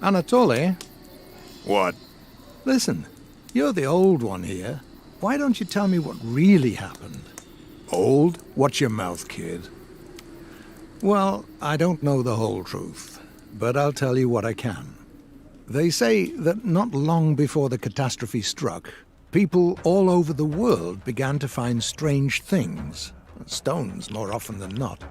Anatoly, What? listen, you're the old one here. Why don't you tell me what really happened? Old? Watch your mouth, kid. Well, I don't know the whole truth, but I'll tell you what I can. They say that not long before the catastrophe struck, people all over the world began to find strange things, stones more often than not,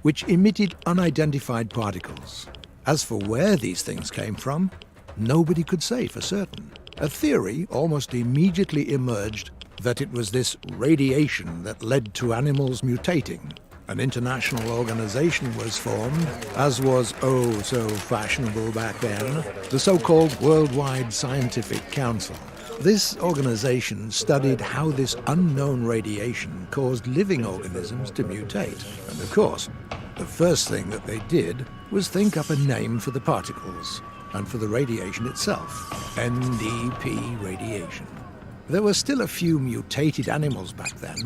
which emitted unidentified particles. As for where these things came from, nobody could say for certain. A theory almost immediately emerged that it was this radiation that led to animals mutating. An international organization was formed, as was oh so fashionable back then, the so-called Worldwide Scientific Council. This organization studied how this unknown radiation caused living organisms to mutate. And of course, the first thing that they did was think up a name for the particles and for the radiation itself, NDP radiation. There were still a few mutated animals back then,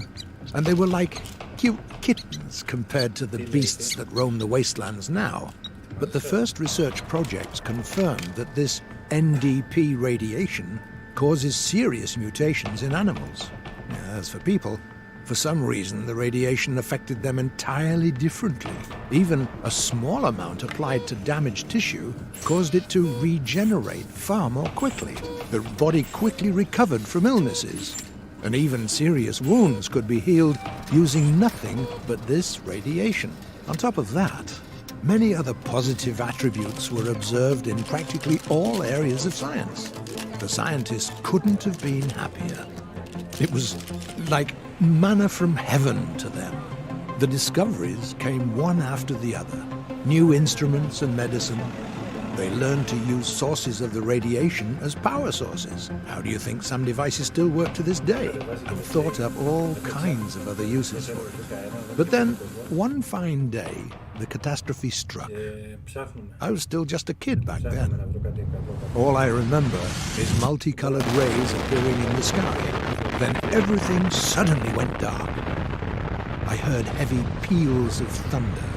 and they were like cute kittens compared to the beasts that roam the wastelands now. But the first research projects confirmed that this NDP radiation causes serious mutations in animals. As for people, for some reason the radiation affected them entirely differently. Even a small amount applied to damaged tissue caused it to regenerate far more quickly. The body quickly recovered from illnesses, and even serious wounds could be healed using nothing but this radiation. On top of that, many other positive attributes were observed in practically all areas of science. The scientists couldn't have been happier. It was like manna from heaven to them. The discoveries came one after the other. New instruments and medicine. They learned to use sources of the radiation as power sources. How do you think some devices still work to this day? And thought up all kinds of other uses for it. But then, one fine day, the catastrophe struck. I was still just a kid back then. All I remember is multicolored rays appearing in the sky. Then everything suddenly went dark. I heard heavy peals of thunder,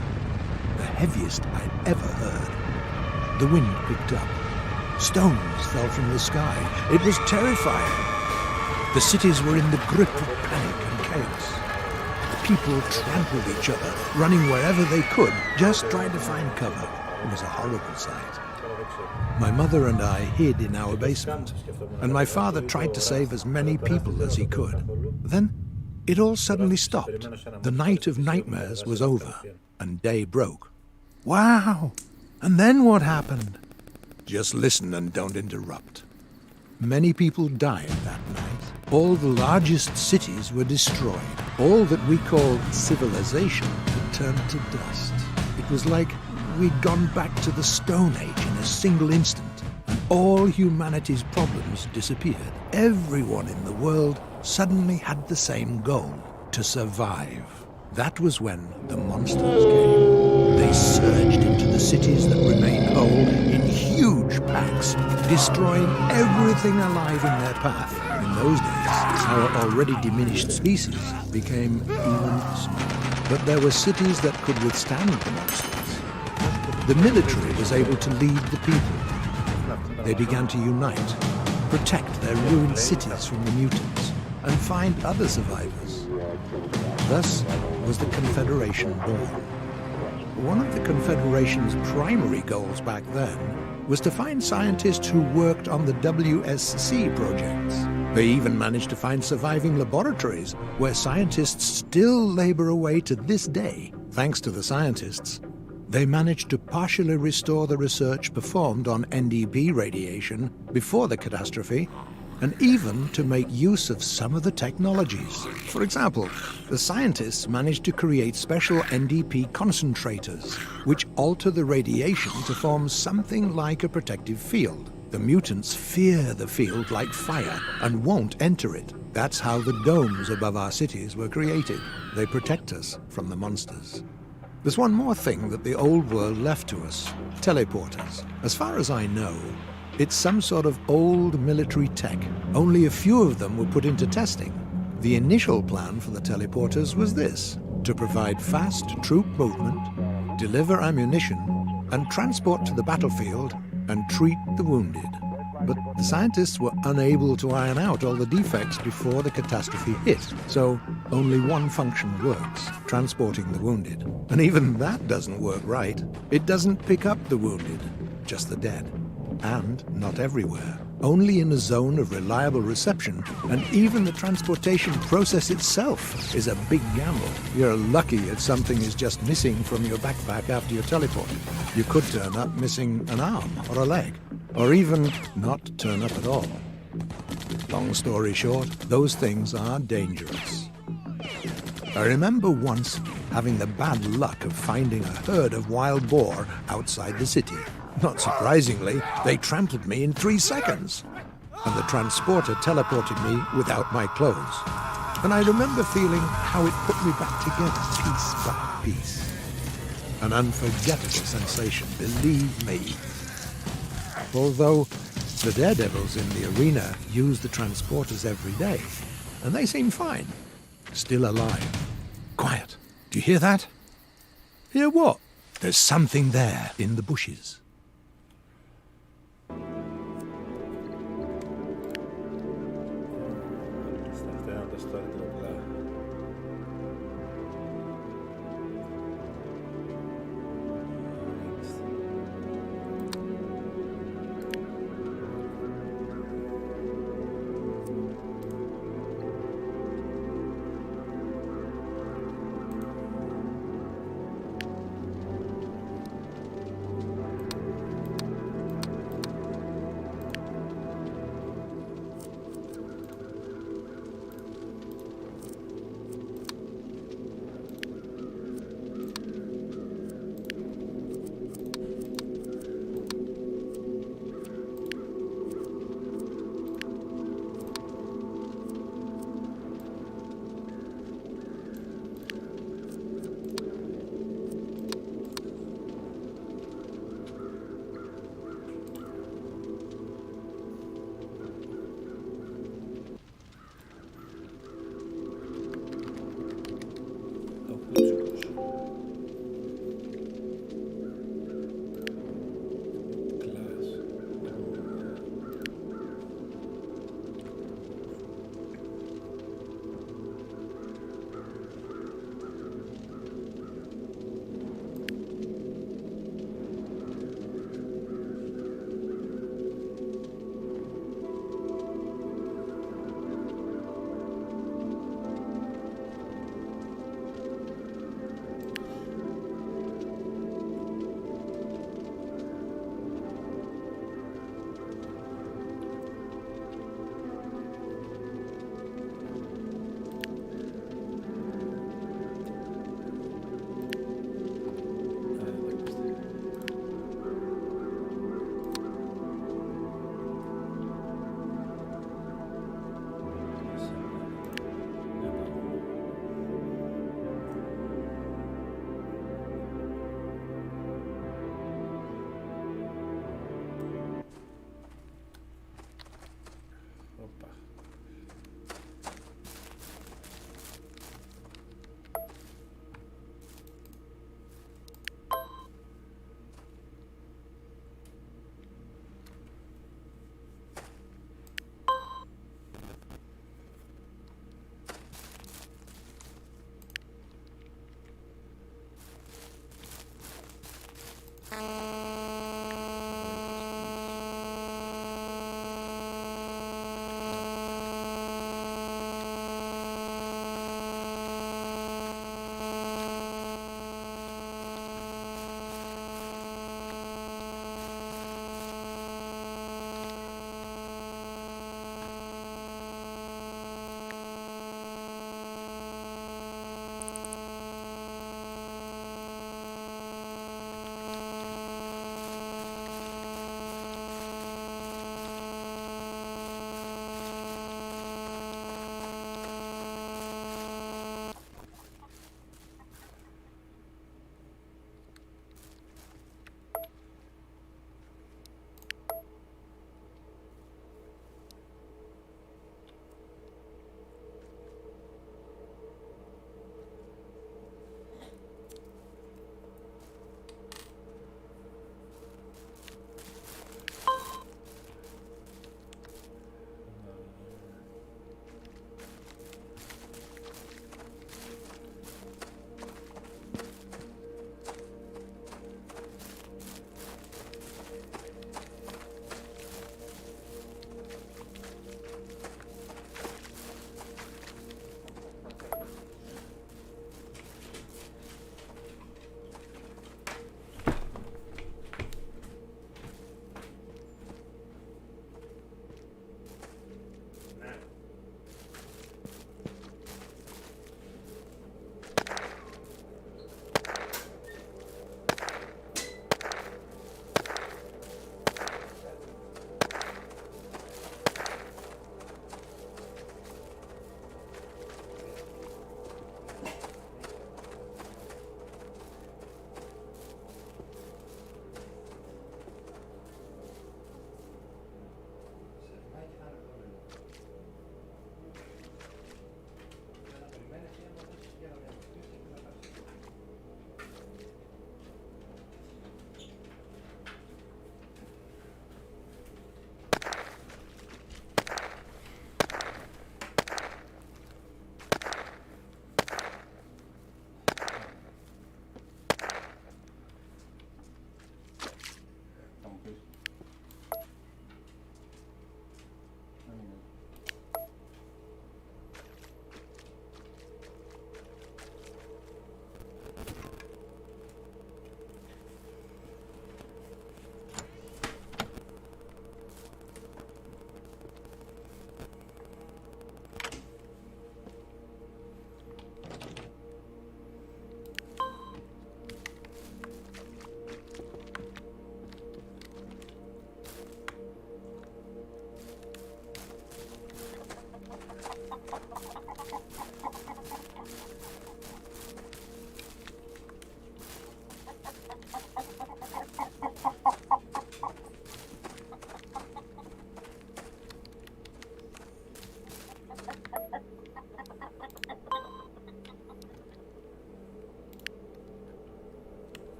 the heaviest I'd ever heard. The wind picked up. Stones fell from the sky. It was terrifying. The cities were in the grip of panic and chaos. People trampled each other, running wherever they could, just trying to find cover. It was a horrible sight. My mother and I hid in our basement, and my father tried to save as many people as he could. Then, it all suddenly stopped. The night of nightmares was over, and day broke. Wow! And then what happened? Just listen and don't interrupt. Many people died that night. All the largest cities were destroyed. All that we call civilization had turned to dust. It was like we'd gone back to the Stone Age in a single instant, and all humanity's problems disappeared. Everyone in the world suddenly had the same goal: to survive. That was when the monsters came. They surged into the cities that remained whole in huge packs, destroying everything alive in their path. In those days, our already diminished species became even smaller. But there were cities that could withstand the monsters. The military was able to lead the people. They began to unite, protect their ruined cities from the mutants, and find other survivors. Thus was the Confederation born. One of the Confederation's primary goals back then was to find scientists who worked on the WSC projects. They even managed to find surviving laboratories where scientists still labor away to this day. Thanks to the scientists, they managed to partially restore the research performed on NDP radiation before the catastrophe, and even to make use of some of the technologies. For example, the scientists managed to create special NDP concentrators, which alter the radiation to form something like a protective field. The mutants fear the field like fire and won't enter it. That's how the domes above our cities were created. They protect us from the monsters. There's one more thing that the old world left to us: teleporters. As far as I know, it's some sort of old military tech. Only a few of them were put into testing. The initial plan for the teleporters was this: to provide fast troop movement, deliver ammunition, and transport to the battlefield and treat the wounded. But the scientists were unable to iron out all the defects before the catastrophe hit, so only one function works, transporting the wounded. And even that doesn't work right. It doesn't pick up the wounded, just the dead. And not everywhere. Only in a zone of reliable reception, and even the transportation process itself is a big gamble. You're lucky if something is just missing from your backpack after you're teleported. You could turn up missing an arm or a leg, or even not turn up at all. Long story short, those things are dangerous. I remember once having the bad luck of finding a herd of wild boar outside the city. Not surprisingly, they trampled me in 3 seconds. And the transporter teleported me without my clothes. And I remember feeling how it put me back together piece by piece. An unforgettable sensation, believe me. Although the daredevils in the arena use the transporters every day, and they seem fine, still alive. Quiet. Do you hear that? Hear what? There's something there in the bushes.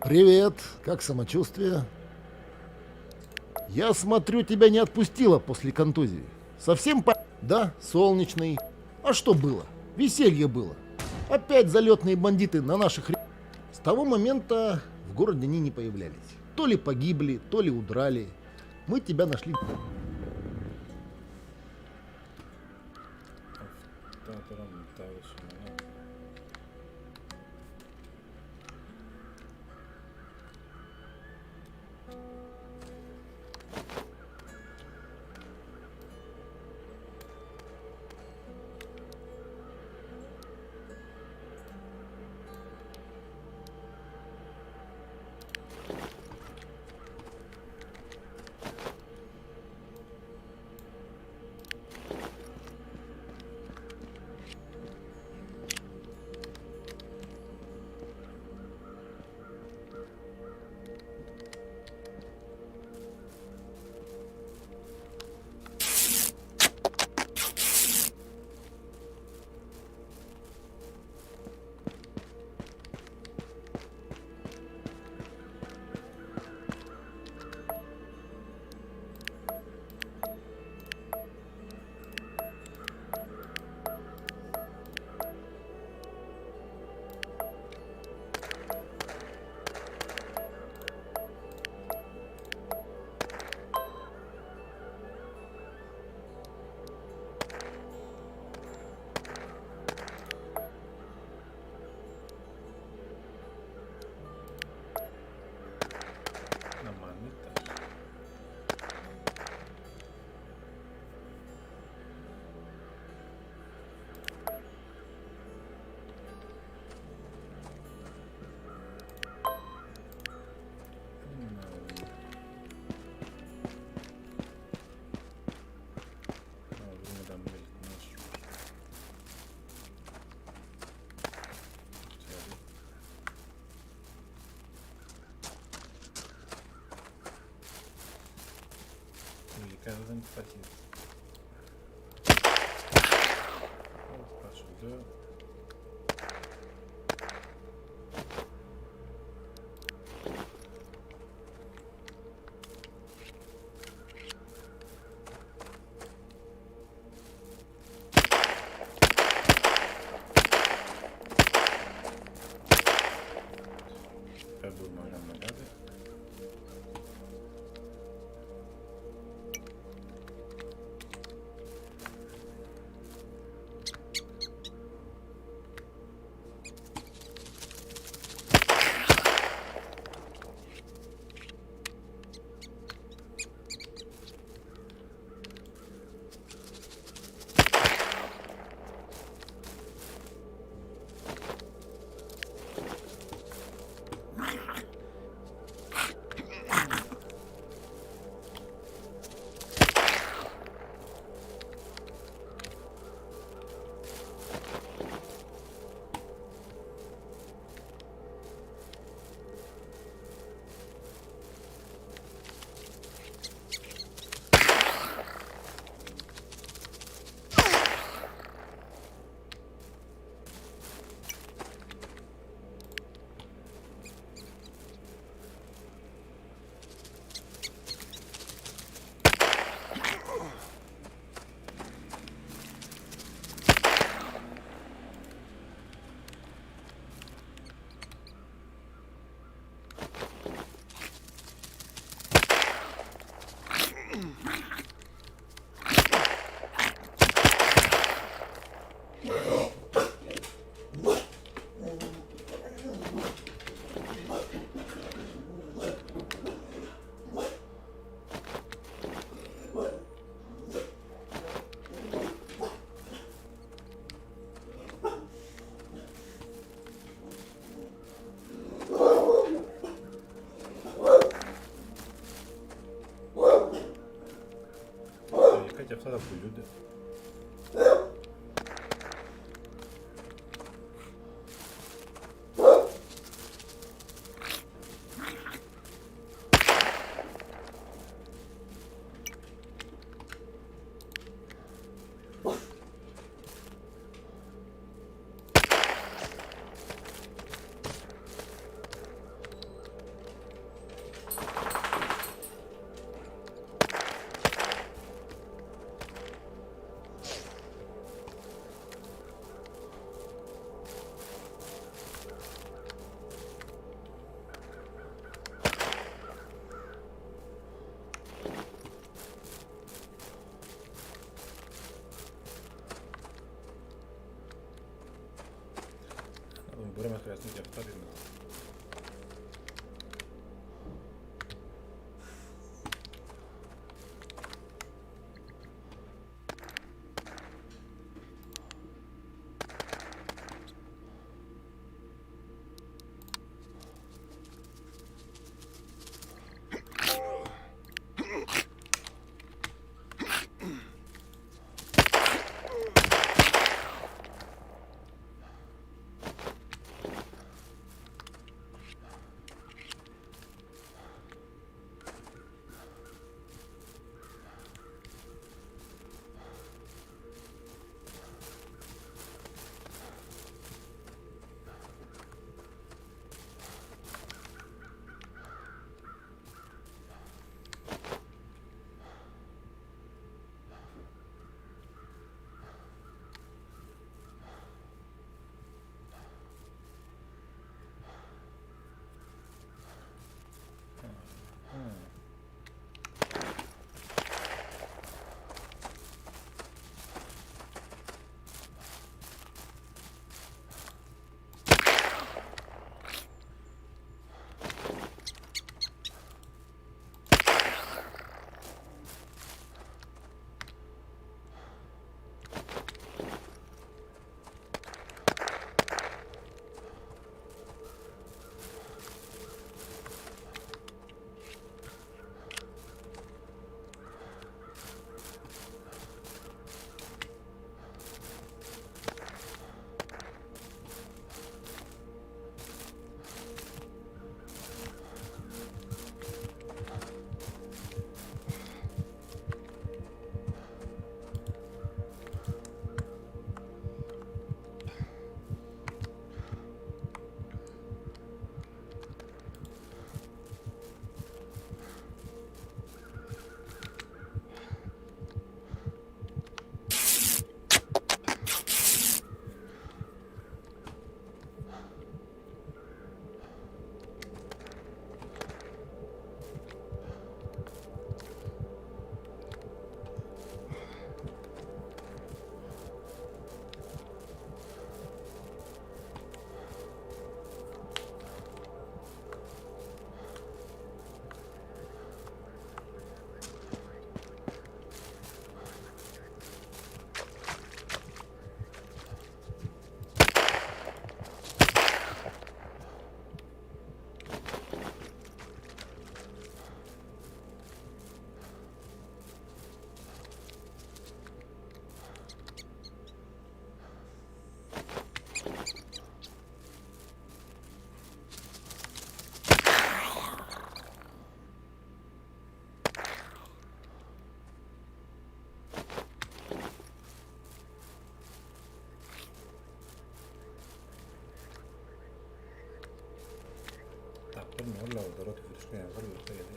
Привет, как самочувствие? Я смотрю, тебя не отпустило после контузии. Совсем по... Да, солнечный. А что было? Веселье было. Опять залетные бандиты на наших... С того момента в городе они не появлялись. То ли погибли, то ли удрали. Мы тебя нашли. Velikadan paket. Başladı. Передумаю нагади. Yapsa da fullüydü. Burama krasny dziewczyny. Tapparmi olla ضروري في الشوية غير الطريقة دي.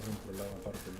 un problema aparte lì.